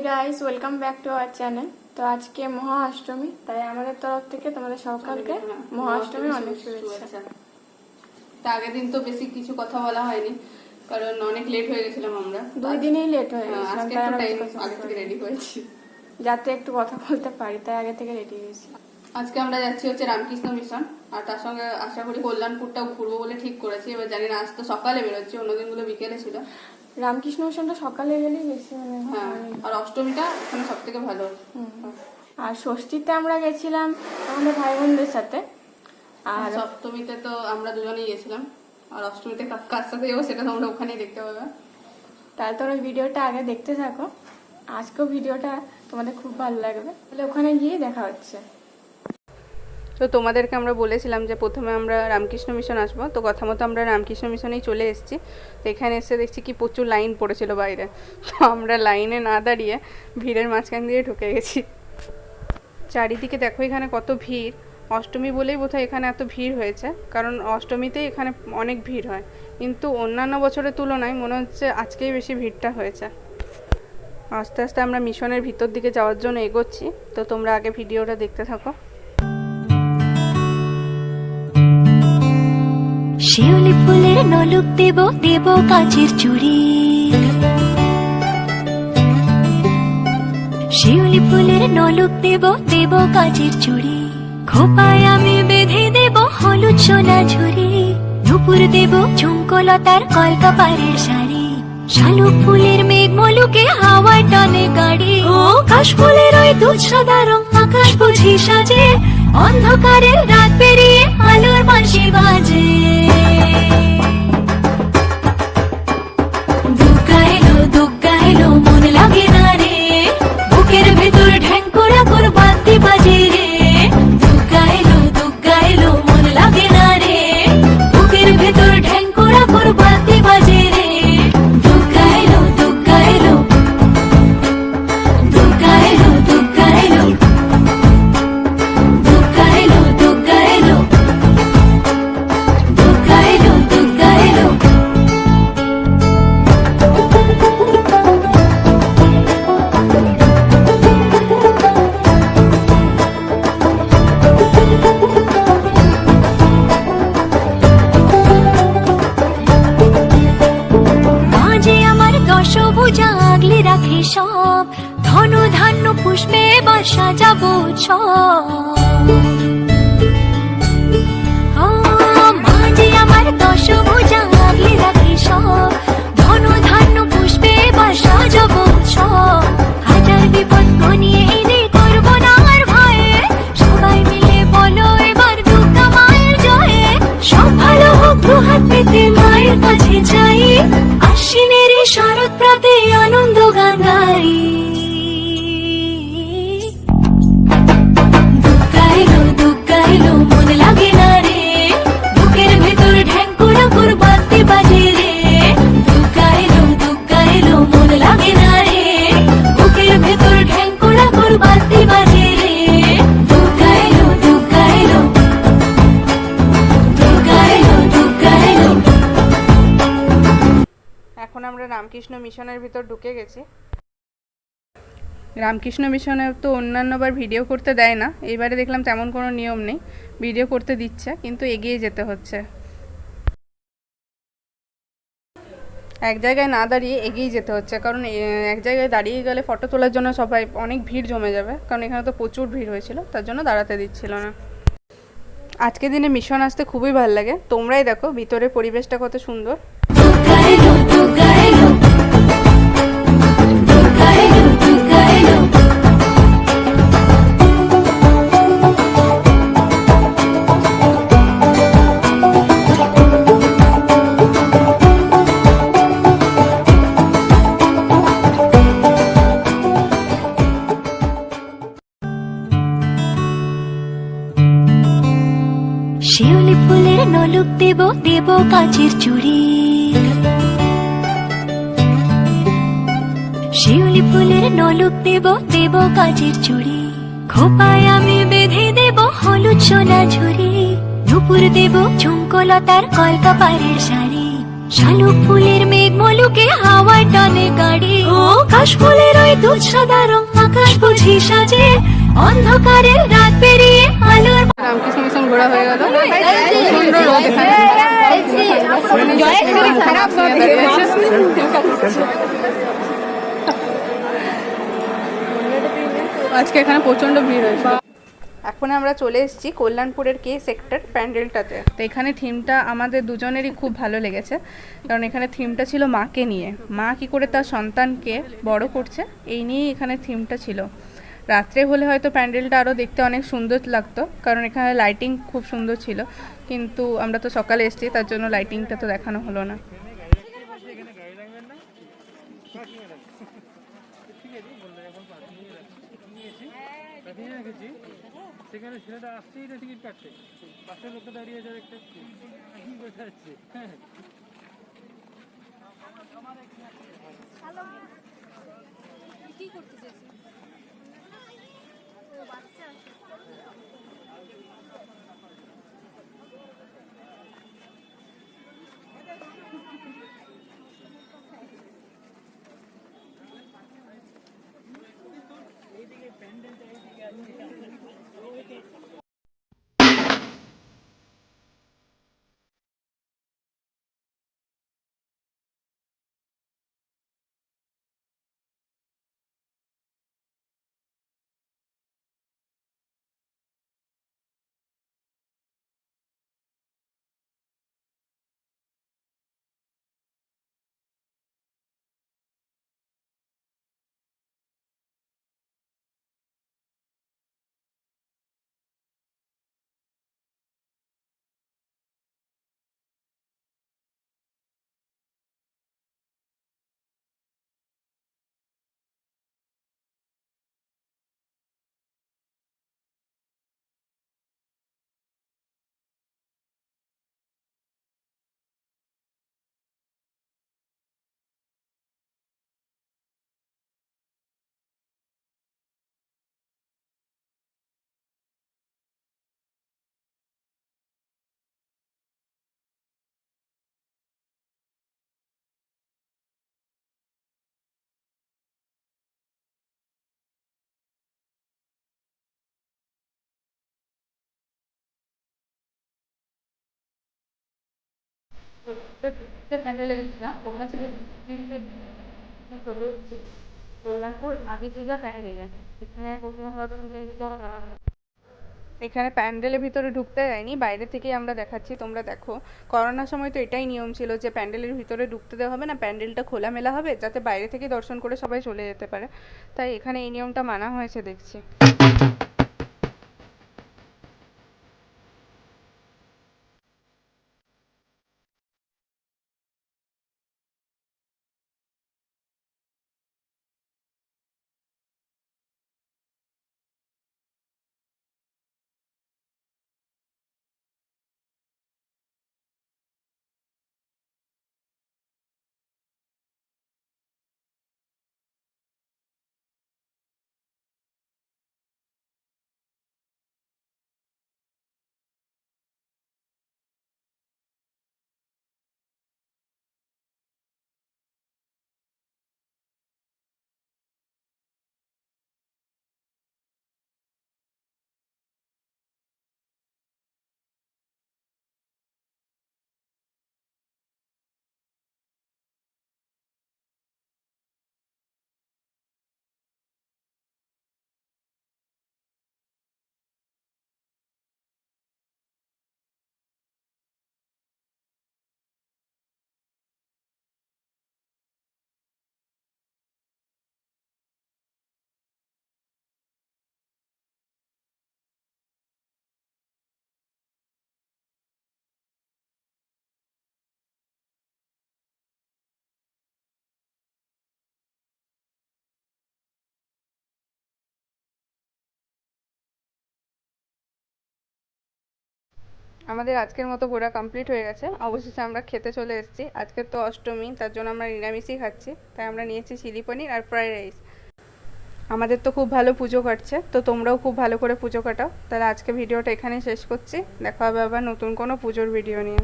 Guys, welcome back to our channel. তো আজকে মহা অষ্টমী, তাই আমাদের তরফ থেকে তোমাদের সকলকে মহা অষ্টমীর অনেক শুভেচ্ছা। তা আগের দিন তো বেশি কিছু কথা বলা হয়নি, কারণ অনেক লেট হয়ে গেছিলাম আমরা। 2 দিনই লেট হয়ে গেছিলাম, আজকে একটু টাইম আগে থেকে রেডি হয়েছি যাতে একটু কথা বলতে পারি, তাই আগে থেকে রেডি হয়েছি। আজকে আমরা যাচ্ছি হচ্ছে রামকৃষ্ণ মিশন, আর তার সঙ্গে আশা করি কল্যাণপুরটাও ঘুরবো বলে ঠিক করেছি। এবার জানি না, আজ তো সকালে বেরোচ্ছি, অন্য দিনগুলো বিকেলে ছিল। রামকৃষ্ণ মিশনটা সকালে গেলেই বেশি হ্যাঁ, আর অষ্টমীটা ওখানে সব থেকে ভালো। আর ষষ্ঠীতে আমরা গেছিলাম আমাদের ভাই বোনদের সাথে, আর সপ্তমীতে তো আমরা দুজনেই গেছিলাম, আর অষ্টমীতে কার সাথে যাবো সেটা তোমরা ওখানেই দেখতে পাবে। তাহলে তোমরা ভিডিওটা আগে দেখতে থাকো, আজকেও ভিডিওটা তোমাদের খুব ভালো লাগবে। তাহলে ওখানে গিয়ে দেখা হচ্ছে। তো তোমাদেরকে আমরা বলেছিলাম যে প্রথমে আমরা রামকৃষ্ণ মিশন আসবো, তো কথা মতো আমরা রামকৃষ্ণ মিশনেই চলে এসেছি। তো এখানে এসে দেখছি কি প্রচুর লাইন পড়েছিল বাইরে, তো আমরা লাইনে না দাঁড়িয়ে ভিড়ের মাঝখান দিয়ে ঢুকে গেছি। চারিদিকে দেখো এখানে কত ভিড়, অষ্টমী বলেই বোধহয় এখানে এত ভিড় হয়েছে, কারণ অষ্টমীতেই এখানে অনেক ভিড় হয়, কিন্তু অন্যান্য বছরের তুলনায় মনে হচ্ছে আজকেই বেশি ভিড়টা হয়েছে। আস্তে আস্তে আমরা মিশনের ভিতর দিকে যাওয়ার জন্য এগোচ্ছি, তো তোমরা আগে ভিডিওটা দেখতে থাকো। শিউলি ফুলের নলুক দেব দেব কাচের চুড়ি, শিউলি ফুলের নলুক দেব দেব কাচের চুড়ি, খোপায় আমি বেঁধে দেব হলুদ সোনা ঝুড়ি, নুপুর দেব ঝুমকলতার কলকাপাড়ের শাড়ি, শালুক ফুলের মেঘ মলুকে হাওয়ায় টানে গাড়ি, ও কাশ ফুলের ওই দুধ সাদা রং আকাশ বুঝি সাজে, অন্ধকারের রাত পেরিয়ে আলোর বাঁশি বাজে। দুগ্গা এলো মন লাগে না রে, বুকের ভেতর ঢ্যাঙ্করা কর বাতি বাজে রে, দুগ্গা এলো মন লাগে না রে, বুকের ভেতর ঢ্যাঙ্করা কর বাতি বাজে রে, দুগ্গা এলো দুগ্গা এলো দুগ্গা এলো দুগ্গা এলো দুগ্গা এলো দুগ্গা এলো দুগ্গা এলো দুগ্গা এলো। মাঝে আমার দশভুজা আগলে রাখে সব, ধন ধান্য পুষ্পে বা সাজাবো সব, মাঝে আমার দশভুজা আগলে রাখে সব, ধন ধান্য পুষ্পে বা সাজাবো সব, হাজার বিপদ ঘনিয়ে এনে করবো না আর ভয়ে, সবাই মিলে বলো এবার দুর্গা মায়ের জয়ে, সব ভালো হোক দুহাত পেতে মায়ের কাছে যাই, আশ্বিনের এই শরৎ প্রাতে আনন্দ গান গাই। দুগ্গা এলো মন লাগে না রে, বুকের ভেতর ঢ্যাঙ্করা কর বাতি বাজে রে, দুগ্গা এলো মন লাগে না রে, বুকের ভেতর ঢ্যাঙ্করা কর বাতি বাজে রে, দুগ্গা এলো দুগ্গা এলো দুগ্গা এলো দুগ্গা এলো। এখন আমরা রামকৃষ্ণ মিশনের ভিতর ঢুকে গেছি। রামকৃষ্ণ মিশনে তো অন্যান্যবার ভিডিও করতে দেয় না, এইবারে দেখলাম তেমন কোনো নিয়ম নেই, ভিডিও করতে দিচ্ছে, কিন্তু এগিয়ে যেতে হচ্ছে, এক জায়গায় না দাঁড়িয়ে এগিয়ে যেতে হচ্ছে, কারণ এক জায়গায় দাঁড়িয়ে গেলে ফটো তোলার জন্য সবাই অনেক ভিড় জমে যাবে, কারণ এখানে তো প্রচুর ভিড় হয়েছিল, তার জন্য দাঁড়াতে দিচ্ছিল না। আজকের দিনে মিশন আসতে খুবই ভালো লাগে, তোমরাই দেখো ভিতরের পরিবেশটা কত সুন্দর। দুগ্গা এলো দুগ্গা এলো দুগ্গা এলো দুগ্গা এলো। শিউলি ফুলের নলুক দেব দেব কাচের চুড়ি, শিউলি ফুলের নলুক দেব দেব কাচের চুড়ি, খোপায় আমি বেঁধে দেব হলুদ সোনা ঝুড়ি, নুপুর দেব ঝুমকলতার কলকাপাড়ের শাড়ি, শালুক ফুলের মেঘ মলুকে হাওয়া টানে গাড়ি ও কাশ ফুলের ওই দুধ সাদা রং আকাশ বুঝি সাজে অন্ধকারের রাত পেরিয়ে আলোর রামকৃষ্ণ মিশন ঘোরা হয়ে গেল। প্রচণ্ড রোদ এখানে। আজকে এখানে প্রচণ্ড ভিড় হয়েছে। এখন আমরা চলে এসেছি কল্যাণপুরের কে সেক্টর প্যান্ডেলটাতে। তো এখানে থিমটা আমাদের দুজনেরই খুব ভালো লেগেছে, কারণ এখানে থিমটা ছিল মাকে নিয়ে, মা কী করে তার সন্তানকে বড় করছে এই নিয়েই এখানে থিমটা ছিল। রাত্রে হলে হয়তো প্যান্ডেলটা আরও দেখতে অনেক সুন্দর লাগতো, কারণ এখানে লাইটিং খুব সুন্দর ছিল, কিন্তু আমরা তো সকালে এসেছি তার জন্য লাইটিংটা তো দেখানো হলো না। সেখানে ছেলেটা আসছেই না টিকিট কাটতে, পাশের লোকটা দাঁড়িয়ে আছে দেখতে কি বসে যাচ্ছে। প্যান্ডেলে গেছিলাম, ওখান থেকে কল্যাণপুর আগে থেকে প্যান্ডেল এখানে প্যান্ডেলের ভিতরে ঢুকতে যায়নি, বাইরে থেকেই আমরা দেখাচ্ছি, তোমরা দেখো। করোনার সময় তো এটাই নিয়ম ছিল যে প্যান্ডেলের ভিতরে ঢুকতে দেওয়া হবে না, প্যান্ডেলটা খোলামেলা হবে যাতে বাইরে থেকে দর্শন করে সবাই চলে যেতে পারে, তাই এখানে এই নিয়মটা মানা হয়েছে দেখছি। আমাদের আজকের মতো ঘোরা কমপ্লিট হয়ে গেছে, অবশেষে আমরা খেতে চলে এসেছি। আজকের তো অষ্টমী, তার জন্য আমরা নিরামিষই খাচ্ছি, তাই আমরা নিয়েছি চিলি পনির আর ফ্রাইড রাইস। আমাদের তো খুব ভালো পুজো কাটছে, তো তোমরাও খুব ভালো করে পুজো কাটাও। তাহলে আজকে ভিডিওটা এখানেই শেষ করছি, দেখা হবে আবার নতুন কোনো পুজোর ভিডিও নিয়ে।